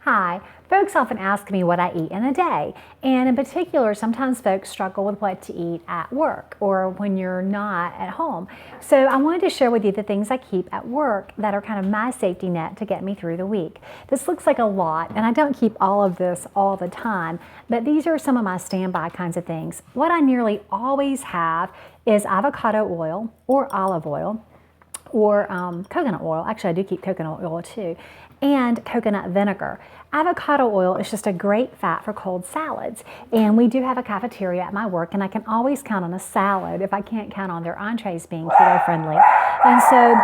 Hi, folks often ask me what I eat in a day, and in particular, sometimes folks struggle with what to eat at work or when you're not at home. So I wanted to share with you the things I keep at work that are kind of my safety net to get me through the week. This looks like a lot, and I don't keep all of this all the time, but these are some of my standby kinds of things. What I nearly always have is avocado oil or olive oil, or coconut oil. Actually, I do keep coconut oil too, and coconut vinegar. Avocado oil is just a great fat for cold salads, and we do have a cafeteria at my work, and I can always count on a salad if I can't count on their entrees being keto friendly. And so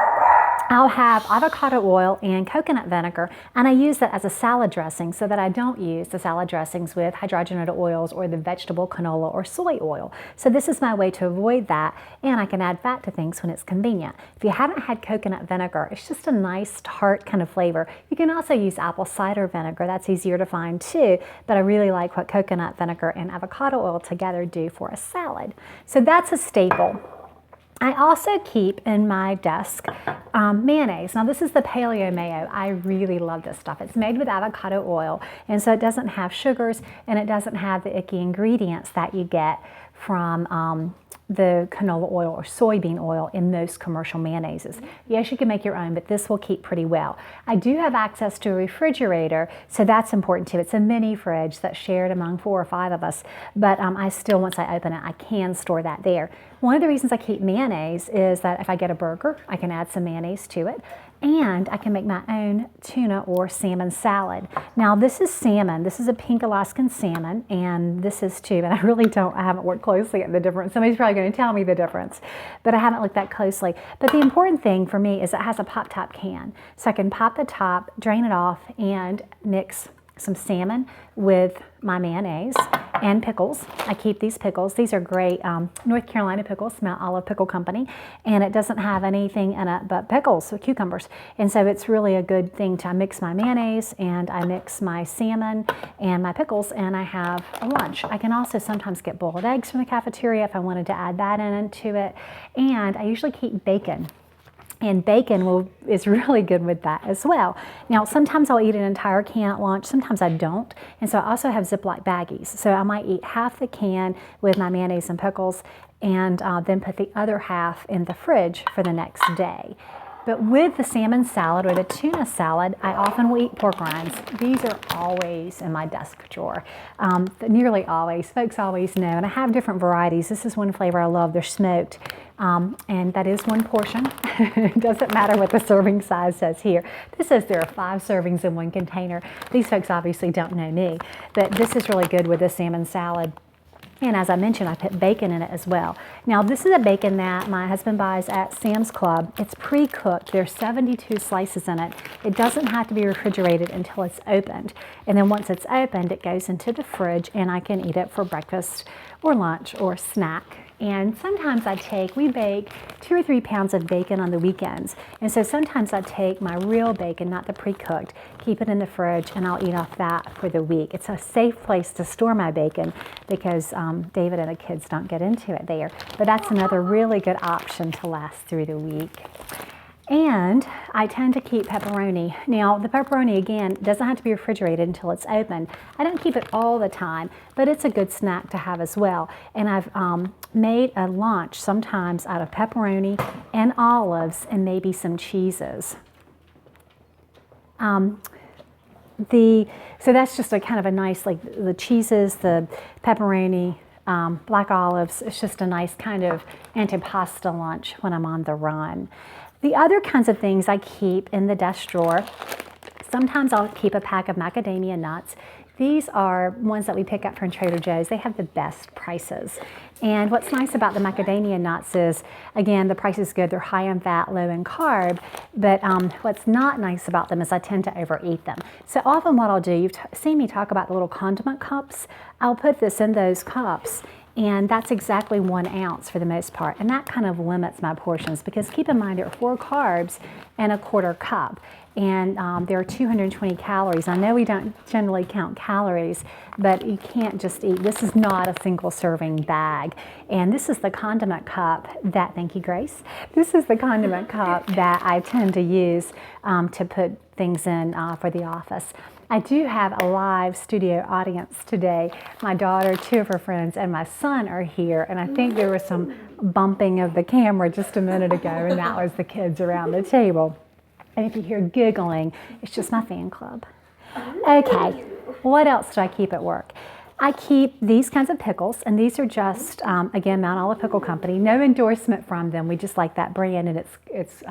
I'll have avocado oil and coconut vinegar, and I use that as a salad dressing so that I don't use the salad dressings with hydrogenated oils or the vegetable canola or soy oil. So this is my way to avoid that, and I can add fat to things when it's convenient. If you haven't had coconut vinegar, it's just a nice tart kind of flavor. You can also use apple cider vinegar. That's easier to find too, but I really like what coconut vinegar and avocado oil together do for a salad. So that's a staple. I also keep in my desk mayonnaise. Now this is the paleo mayo. I really love this stuff. It's made with avocado oil, and so it doesn't have sugars and it doesn't have the icky ingredients that you get from the canola oil or soybean oil in most commercial mayonnaises. Yes, you can make your own, but this will keep pretty well. I do have access to a refrigerator, so that's important too. It's a mini fridge that's shared among 4 or 5 of us, but I still, once I open it, I can store that there. One of the reasons I keep mayonnaise is that if I get a burger, I can add some mayonnaise to it, and I can make my own tuna or salmon salad. Now this is salmon. This is a pink Alaskan salmon, and this is too, and I haven't worked closely at the difference. Somebody's probably going to tell me the difference, but I haven't looked that closely. But the important thing for me is it has a pop-top can. So I can pop the top, drain it off, and mix some salmon with my mayonnaise and pickles. I keep these pickles. These are great North Carolina pickles, Mount Olive Pickle Company, and it doesn't have anything in it but pickles, so cucumbers. And so it's really a good thing to mix my mayonnaise and I mix my salmon and my pickles, and I have a lunch. I can also sometimes get boiled eggs from the cafeteria if I wanted to add that into it. And I usually keep bacon. And bacon is really good with that as well. Now, sometimes I'll eat an entire can at lunch, sometimes I don't. And so I also have Ziploc baggies. So I might eat half the can with my mayonnaise and pickles, and then put the other half in the fridge for the next day. But with the salmon salad or the tuna salad, I often will eat pork rinds. These are always in my desk drawer. Nearly always. Folks always know. And I have different varieties. This is one flavor I love. They're smoked. And that is one portion. It doesn't matter what the serving size says here. This says there are 5 servings in one container. These folks obviously don't know me. But this is really good with the salmon salad. And as I mentioned, I put bacon in it as well. Now, this is a bacon that my husband buys at Sam's Club. It's pre-cooked. There's 72 slices in it. It doesn't have to be refrigerated until it's opened. And then once it's opened, it goes into the fridge, and I can eat it for breakfast or lunch or snack. And sometimes we bake 2 or 3 pounds of bacon on the weekends. And so sometimes I take my real bacon, not the pre-cooked, keep it in the fridge, and I'll eat off that for the week. It's a safe place to store my bacon because David and the kids don't get into it there. But that's another really good option to last through the week. And I tend to keep pepperoni. Now, the pepperoni, again, doesn't have to be refrigerated until it's open. I don't keep it all the time, but it's a good snack to have as well. And I've made a lunch sometimes out of pepperoni and olives and maybe some cheeses. So that's just a kind of a nice, like the cheeses, the pepperoni, black olives. It's just a nice kind of antipasta lunch when I'm on the run. The other kinds of things I keep in the desk drawer, sometimes I'll keep a pack of macadamia nuts. These are ones that we pick up from Trader Joe's. They have the best prices. And what's nice about the macadamia nuts is, again, the price is good. They're high in fat, low in carb. But what's not nice about them is I tend to overeat them. So often what I'll do, you've seen me talk about the little condiment cups. I'll put this in those cups, and that's exactly 1 ounce for the most part. And that kind of limits my portions because keep in mind there are 4 carbs and a 1/4 cup. and there are 220 calories. I know we don't generally count calories, but you can't just eat. This is not a single serving bag. And this is the condiment cup that, thank you, Grace. This is the condiment cup that I tend to use to put things in for the office. I do have a live studio audience today. My daughter, two of her friends, and my son are here, and I think there was some bumping of the camera just a minute ago, and that was the kids around the table. And if you hear giggling, it's just my fan club. Okay, what else do I keep at work? I keep these kinds of pickles, and these are just, again, Mount Olive Pickle Company. No endorsement from them. We just like that brand, and it's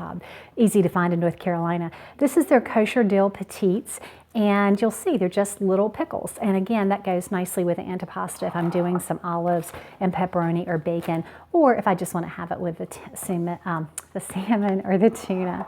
easy to find in North Carolina. This is their kosher dill petites, and you'll see they're just little pickles. And again, that goes nicely with the antipasta if I'm doing some olives and pepperoni or bacon, or if I just want to have it with the salmon or the tuna.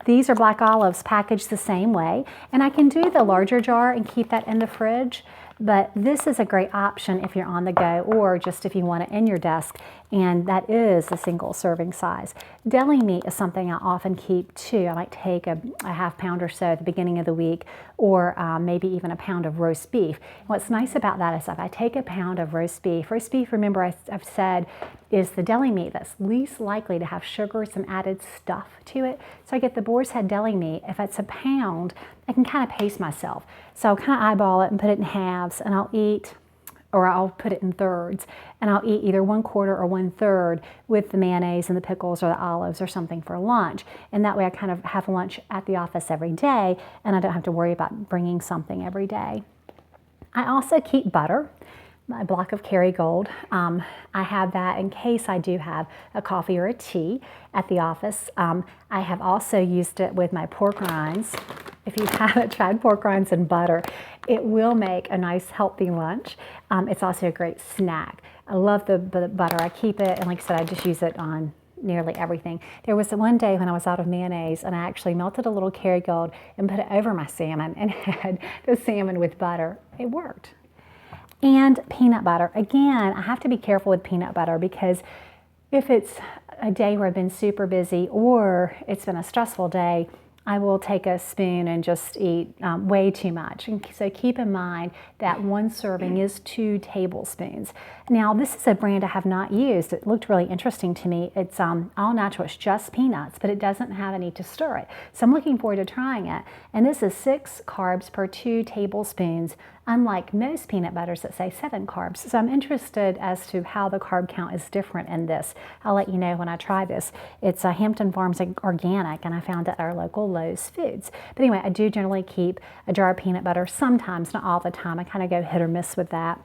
These are black olives packaged the same way, and I can do the larger jar and keep that in the fridge, but this is a great option if you're on the go or just if you want it in your desk, and that is a single serving size. Deli meat is something I often keep too. I might take a half pound or so at the beginning of the week, or maybe even a pound of roast beef. And what's nice about that is if I take a pound of roast beef, remember I've said is the deli meat that's least likely to have sugar, some added stuff to it. So I get the boar's head deli meat. If it's a pound, I can kind of pace myself. So I'll kind of eyeball it and put it in halves, and I'll put it in thirds, and I'll eat either 1/4 or 1/3 with the mayonnaise and the pickles or the olives or something for lunch. And that way I kind of have lunch at the office every day, and I don't have to worry about bringing something every day. I also keep butter. My block of Kerrygold. I have that in case I do have a coffee or a tea at the office. I have also used it with my pork rinds. If you haven't tried pork rinds and butter, it will make a nice healthy lunch. It's also a great snack. I love the butter. I keep it, and like I said, I just use it on nearly everything. There was one day when I was out of mayonnaise, and I actually melted a little Kerrygold and put it over my salmon and had the salmon with butter. It worked. And peanut butter. Again, I have to be careful with peanut butter because if it's a day where I've been super busy or it's been a stressful day, I will take a spoon and just eat way too much. And so keep in mind that one serving is 2 tablespoons. Now, this is a brand I have not used. It looked really interesting to me. It's all natural. It's just peanuts, but it doesn't have any to stir it. So I'm looking forward to trying it. And this is 6 carbs per 2 tablespoons, unlike most peanut butters that say 7 carbs. So I'm interested as to how the carb count is different in this. I'll let you know when I try this. It's Hampton Farms Organic, and I found it at our local Lowe's Foods. But anyway, I do generally keep a jar of peanut butter sometimes, not all the time. I kind of go hit or miss with that.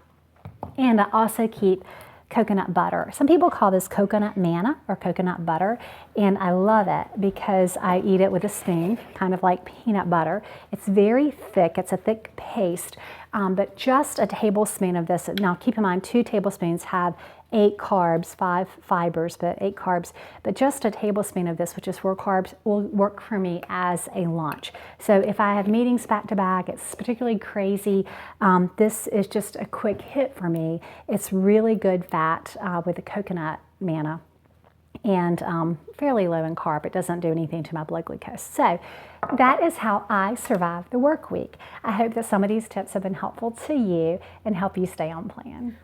And I also keep coconut butter. Some people call this coconut manna or coconut butter, and I love it because I eat it with a spoon, kind of like peanut butter. It's very thick. It's a thick paste, but just a tablespoon of this. Now, keep in mind, 2 tablespoons have 8 carbs, 5 fibers, but 8 carbs. But just a tablespoon of this, which is 4 carbs, will work for me as a lunch. So if I have meetings back to back, it's particularly crazy, this is just a quick hit for me. It's really good fat with the coconut manna, and fairly low in carb. It doesn't do anything to my blood glucose. So that is how I survive the work week. I hope that some of these tips have been helpful to you and help you stay on plan.